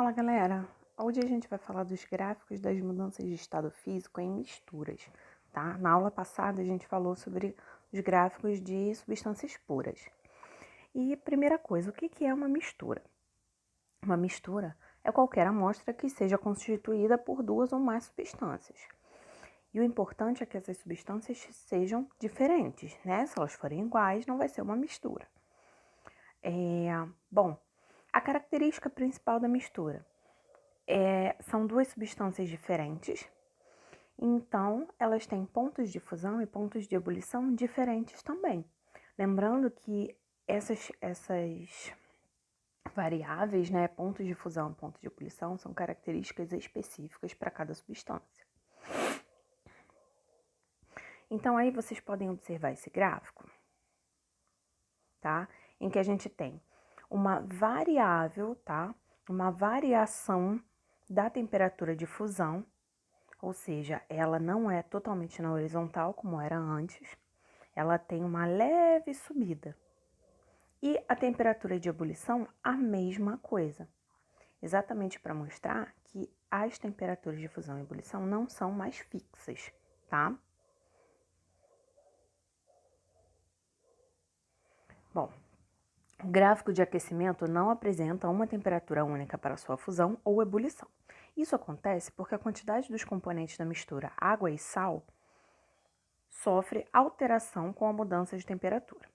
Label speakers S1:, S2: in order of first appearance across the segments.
S1: Fala galera, hoje a gente vai falar dos gráficos das mudanças de estado físico em misturas, tá? Na aula passada a gente falou sobre os gráficos de substâncias puras. E primeira coisa, o que é uma mistura? Uma mistura é qualquer amostra que seja constituída por duas ou mais substâncias. E o importante é que essas substâncias sejam diferentes, né? Se elas forem iguais, não vai ser uma mistura. Bom, a característica principal da mistura são duas substâncias diferentes, então elas têm pontos de fusão e pontos de ebulição diferentes também. Lembrando que essas variáveis, né, pontos de fusão e pontos de ebulição, são características específicas para cada substância. Então aí vocês podem observar esse gráfico, tá? Em que a gente tem uma variável, tá? Uma variação da temperatura de fusão, ou seja, ela não é totalmente na horizontal como era antes, ela tem uma leve subida. E a temperatura de ebulição, a mesma coisa, exatamente para mostrar que as temperaturas de fusão e ebulição não são mais fixas, tá? Bom, o gráfico de aquecimento não apresenta uma temperatura única para sua fusão ou ebulição. Isso acontece porque a quantidade dos componentes da mistura água e sal sofre alteração com a mudança de temperatura.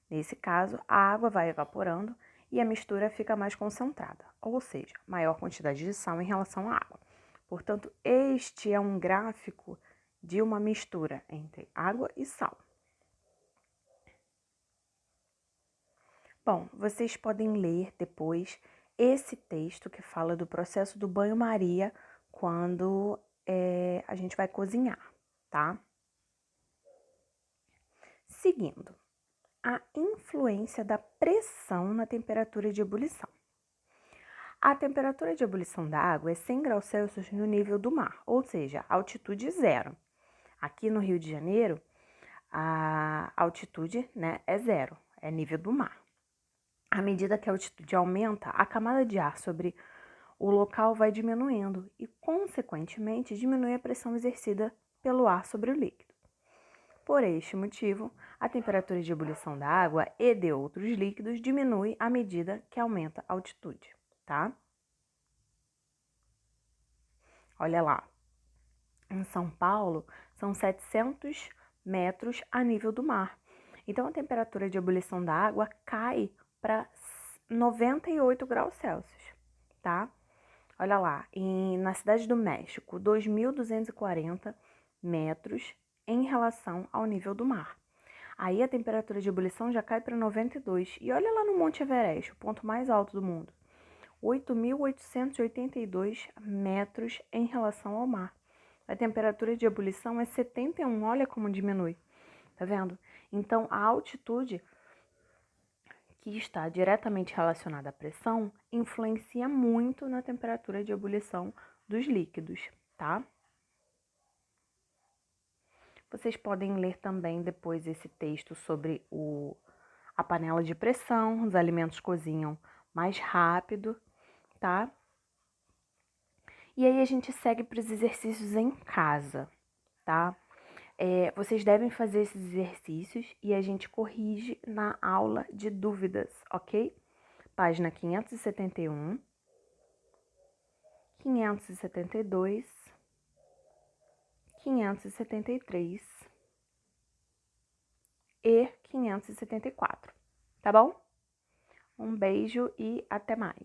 S1: Nesse caso, a água vai evaporando e a mistura fica mais concentrada, ou seja, maior quantidade de sal em relação à água. Portanto, este é um gráfico de uma mistura entre água e sal. Bom, vocês podem ler depois esse texto que fala do processo do banho-maria quando a gente vai cozinhar, tá? Seguindo, a influência da pressão na temperatura de ebulição. A temperatura de ebulição da água é 100 graus Celsius no nível do mar, ou seja, altitude zero. Aqui no Rio de Janeiro, a altitude, né, é zero, é nível do mar. À medida que a altitude aumenta, a camada de ar sobre o local vai diminuindo e, consequentemente, diminui a pressão exercida pelo ar sobre o líquido. Por este motivo, a temperatura de ebulição da água e de outros líquidos diminui à medida que aumenta a altitude, tá? Olha lá, em São Paulo são 700 metros a nível do mar. Então, a temperatura de ebulição da água cai para 98 graus Celsius, tá? Olha lá, na Cidade do México, 2.240 metros em relação ao nível do mar. Aí a temperatura de ebulição já cai para 92. E olha lá no Monte Everest, o ponto mais alto do mundo. 8.882 metros em relação ao mar. A temperatura de ebulição é 71, olha como diminui. Tá vendo? Então, a altitude, que está diretamente relacionada à pressão, influencia muito na temperatura de ebulição dos líquidos, tá? Vocês podem ler também depois esse texto sobre a panela de pressão, os alimentos cozinham mais rápido, tá? E aí a gente segue para os exercícios em casa, tá? Vocês devem fazer esses exercícios e a gente corrige na aula de dúvidas, ok? Página 571, 572, 573 e 574, tá bom? Um beijo e até mais!